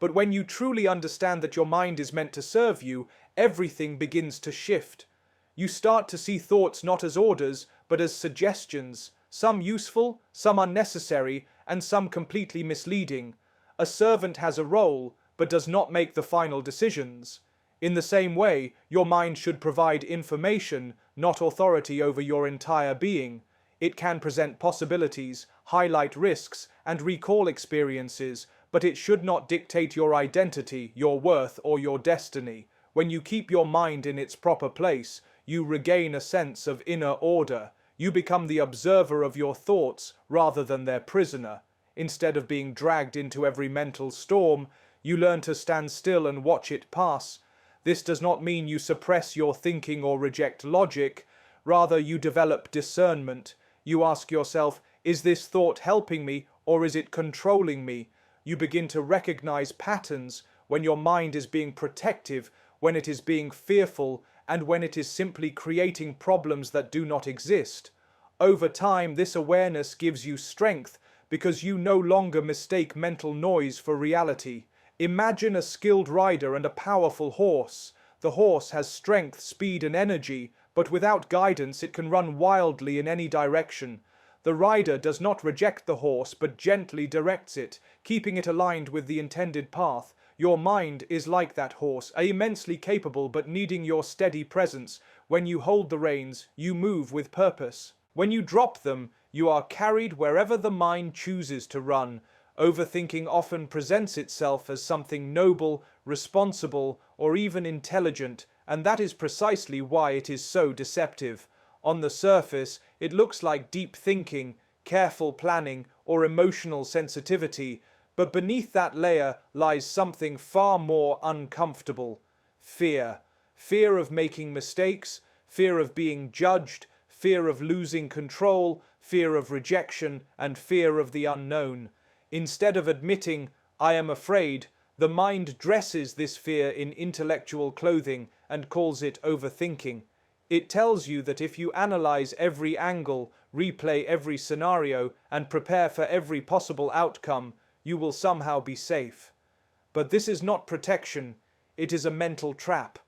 But when you truly understand that your mind is meant to serve you, everything begins to shift. You start to see thoughts not as orders, but as suggestions, some useful, some unnecessary, and some completely misleading. A servant has a role, but does not make the final decisions. In the same way, your mind should provide information, not authority over your entire being. It can present possibilities, highlight risks, and recall experiences, but it should not dictate your identity, your worth, or your destiny. When you keep your mind in its proper place, you regain a sense of inner order. You become the observer of your thoughts rather than their prisoner. Instead of being dragged into every mental storm, you learn to stand still and watch it pass. This does not mean you suppress your thinking or reject logic. Rather, you develop discernment. You ask yourself, is this thought helping me or is it controlling me? You begin to recognize patterns when your mind is being protective, when it is being fearful, and when it is simply creating problems that do not exist. Over time, this awareness gives you strength because you no longer mistake mental noise for reality. Imagine a skilled rider and a powerful horse. The horse has strength, speed, and energy, but without guidance it can run wildly in any direction. The rider does not reject the horse but gently directs it, keeping it aligned with the intended path. Your mind is like that horse, immensely capable but needing your steady presence. When you hold the reins, you move with purpose. When you drop them, you are carried wherever the mind chooses to run. Overthinking often presents itself as something noble, responsible, or even intelligent, and that is precisely why it is so deceptive. On the surface, it looks like deep thinking, careful planning, or emotional sensitivity, but beneath that layer lies something far more uncomfortable. Fear. Fear of making mistakes, fear of being judged, fear of losing control, fear of rejection, and fear of the unknown. Instead of admitting, I am afraid, the mind dresses this fear in intellectual clothing and calls it overthinking. It tells you that if you analyze every angle, replay every scenario, and prepare for every possible outcome, you will somehow be safe. But this is not protection, it is a mental trap.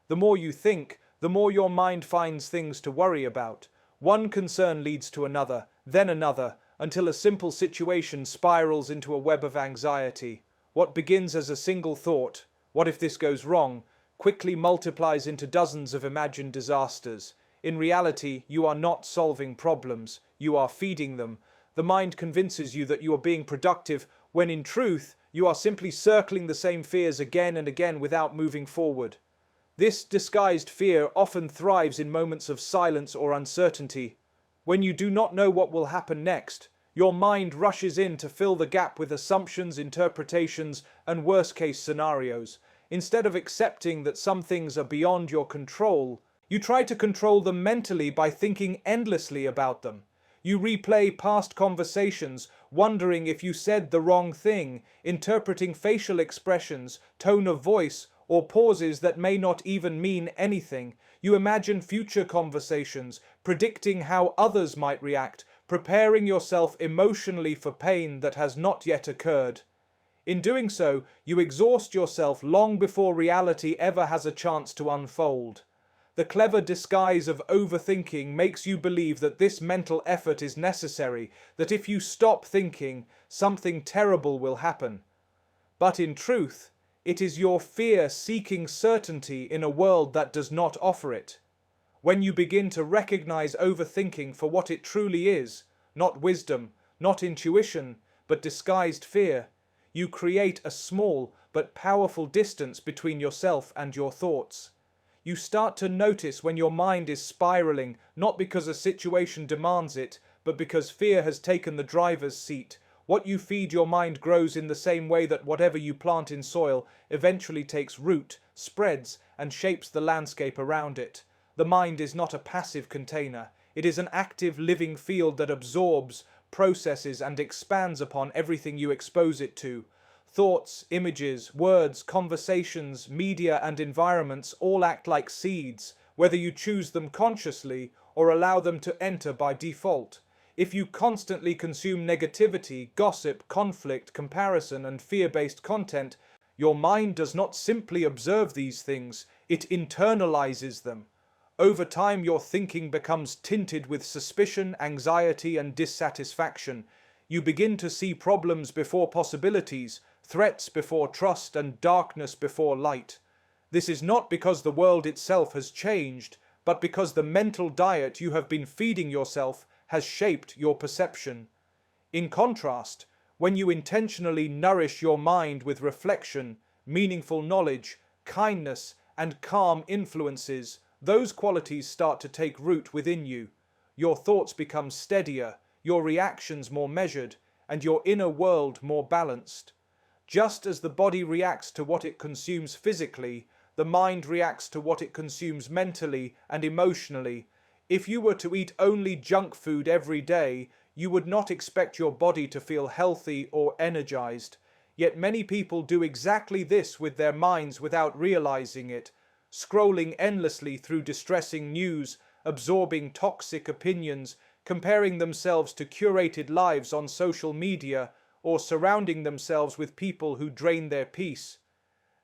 The more you think, the more your mind finds things to worry about. One concern leads to another, then another, until a simple situation spirals into a web of anxiety. What begins as a single thought, what if this goes wrong, quickly multiplies into dozens of imagined disasters. In reality, you are not solving problems, you are feeding them. The mind convinces you that you are being productive, when in truth, you are simply circling the same fears again and again without moving forward. This disguised fear often thrives in moments of silence or uncertainty. When you do not know what will happen next, your mind rushes in to fill the gap with assumptions, interpretations, and worst-case scenarios. Instead of accepting that some things are beyond your control, you try to control them mentally by thinking endlessly about them. You replay past conversations, wondering if you said the wrong thing, interpreting facial expressions, tone of voice, or pauses that may not even mean anything. You imagine future conversations, predicting how others might react, preparing yourself emotionally for pain that has not yet occurred. In doing so, you exhaust yourself long before reality ever has a chance to unfold. The clever disguise of overthinking makes you believe that this mental effort is necessary, that if you stop thinking, something terrible will happen. But in truth, it is your fear seeking certainty in a world that does not offer it. When you begin to recognize overthinking for what it truly is, not wisdom, not intuition, but disguised fear, you create a small but powerful distance between yourself and your thoughts. You start to notice when your mind is spiraling, not because a situation demands it, but because fear has taken the driver's seat. What you feed your mind grows in the same way that whatever you plant in soil eventually takes root, spreads, and shapes the landscape around it. The mind is not a passive container. It is an active living field that absorbs, processes, and expands upon everything you expose it to. Thoughts, images, words, conversations, media, and environments all act like seeds, whether you choose them consciously or allow them to enter by default. If you constantly consume negativity, gossip, conflict, comparison, and fear-based content, Your mind does not simply observe these things, it internalizes them. Over time, your thinking becomes tinted with suspicion, anxiety, and dissatisfaction. You begin to see problems before possibilities, threats before trust, and darkness before light. This is not because the world itself has changed, but because the mental diet you have been feeding yourself has shaped your perception. In contrast, when you intentionally nourish your mind with reflection, meaningful knowledge, kindness, and calm influences, those qualities start to take root within you. Your thoughts become steadier, your reactions more measured, and your inner world more balanced. Just as the body reacts to what it consumes physically, the mind reacts to what it consumes mentally and emotionally. If you were to eat only junk food every day, you would not expect your body to feel healthy or energized. Yet many people do exactly this with their minds without realizing it, scrolling endlessly through distressing news, absorbing toxic opinions, comparing themselves to curated lives on social media, or surrounding themselves with people who drain their peace.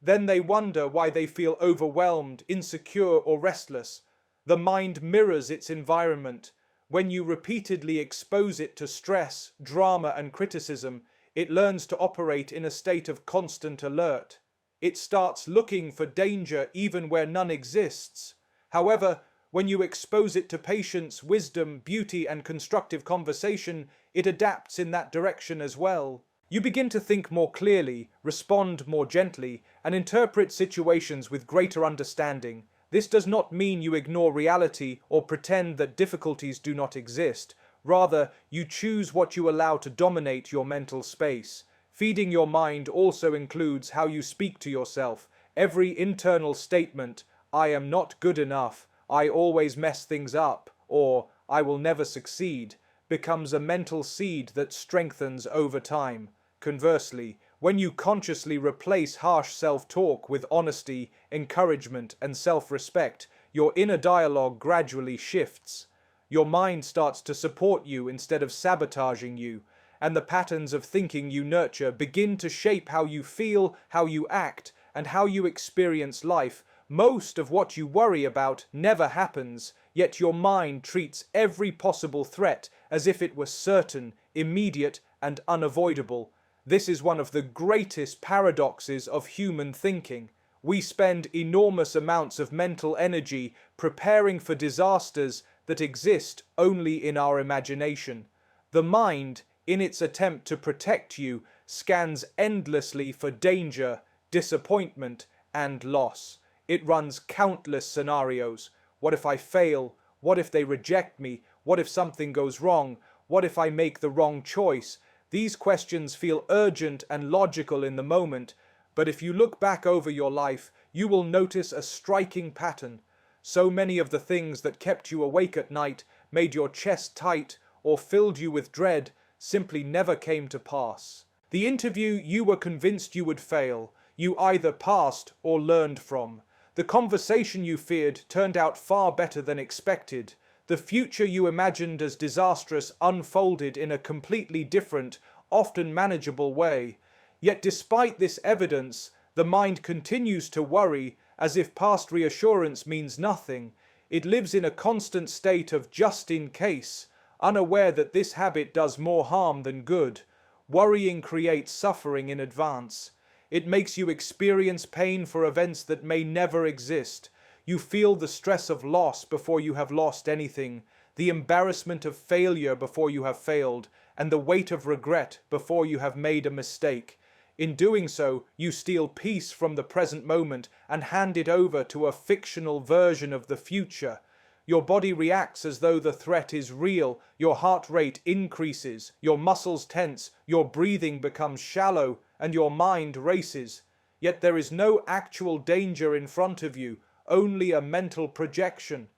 Then they wonder why they feel overwhelmed, insecure, or restless. The mind mirrors its environment. When you repeatedly expose it to stress, drama, and criticism, it learns to operate in a state of constant alert. It starts looking for danger even where none exists. However, when you expose it to patience, wisdom, beauty, and constructive conversation, it adapts in that direction as well. You begin to think more clearly, respond more gently, and interpret situations with greater understanding. This does not mean you ignore reality or pretend that difficulties do not exist. Rather, you choose what you allow to dominate your mental space. Feeding your mind also includes how you speak to yourself. Every internal statement, "I am not good enough," "I always mess things up," or "I will never succeed," becomes a mental seed that strengthens over time. Conversely, when you consciously replace harsh self-talk with honesty, encouragement, and self-respect, your inner dialogue gradually shifts. Your mind starts to support you instead of sabotaging you, and the patterns of thinking you nurture begin to shape how you feel, how you act, and how you experience life. Most of what you worry about never happens, yet your mind treats every possible threat as if it were certain, immediate, and unavoidable. This is one of the greatest paradoxes of human thinking. We spend enormous amounts of mental energy preparing for disasters that exist only in our imagination. The mind, in its attempt to protect you, scans endlessly for danger, disappointment, and loss. It runs countless scenarios. What if I fail? What if they reject me? What if something goes wrong? What if I make the wrong choice? These questions feel urgent and logical in the moment, but if you look back over your life, you will notice a striking pattern. So many of the things that kept you awake at night, made your chest tight, or filled you with dread, simply never came to pass. The interview you were convinced you would fail, you either passed or learned from. The conversation you feared turned out far better than expected. The future you imagined as disastrous unfolded in a completely different, often manageable way. Yet despite this evidence, the mind continues to worry as if past reassurance means nothing. It lives in a constant state of just in case, unaware that this habit does more harm than good. Worrying creates suffering in advance. It makes you experience pain for events that may never exist. You feel the stress of loss before you have lost anything, the embarrassment of failure before you have failed, and the weight of regret before you have made a mistake. In doing so, you steal peace from the present moment and hand it over to a fictional version of the future. Your body reacts as though the threat is real, your heart rate increases, your muscles tense, your breathing becomes shallow, and your mind races. Yet there is no actual danger in front of you, only a mental projection.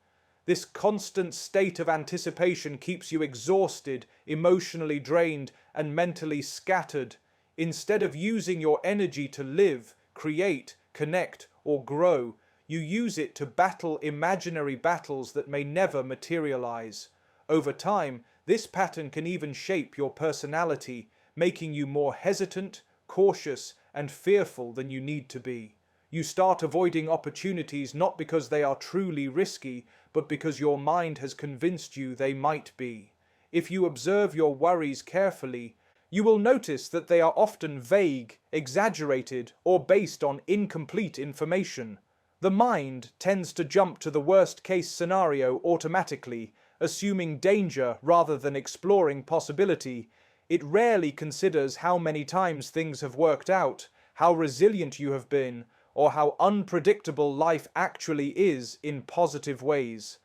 This constant state of anticipation keeps you exhausted, emotionally drained, and mentally scattered. Instead of using your energy to live, create, connect, or grow, you use it to battle imaginary battles that may never materialize. Over time, this pattern can even shape your personality, making you more hesitant, cautious, and fearful than you need to be. You start avoiding opportunities not because they are truly risky, but because your mind has convinced you they might be. If you observe your worries carefully, you will notice that they are often vague, exaggerated, or based on incomplete information. The mind tends to jump to the worst-case scenario automatically, assuming danger rather than exploring possibility. It rarely considers how many times things have worked out, how resilient you have been, or how unpredictable life actually is in positive ways.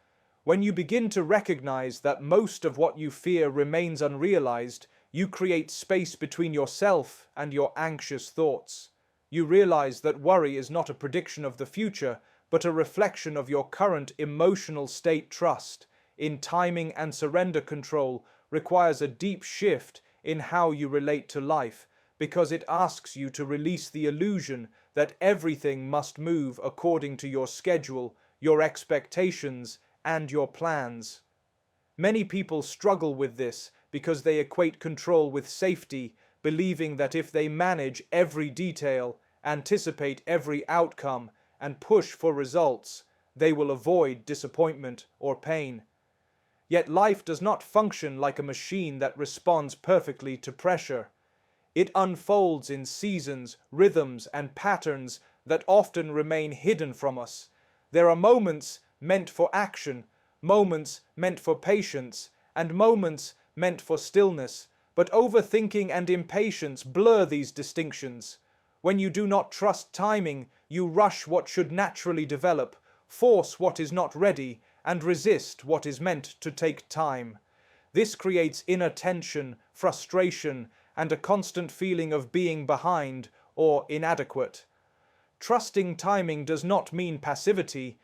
When you begin to recognize that most of what you fear remains unrealized, you create space between yourself and your anxious thoughts. You realize that worry is not a prediction of the future, but a reflection of your current emotional state. Trust in timing and surrender control requires a deep shift in how you relate to life, because it asks you to release the illusion that everything must move according to your schedule, your expectations, and your plans. Many people struggle with this because they equate control with safety, believing that if they manage every detail, anticipate every outcome, and push for results, they will avoid disappointment or pain. Yet life does not function like a machine that responds perfectly to pressure. It unfolds in seasons, rhythms, and patterns that often remain hidden from us. There are moments meant for action, moments meant for patience, and moments meant for stillness, but overthinking and impatience blur these distinctions. When you do not trust timing, you rush what should naturally develop, force what is not ready, and resist what is meant to take time. This creates inner tension, frustration, and a constant feeling of being behind or inadequate. Trusting timing does not mean passivity,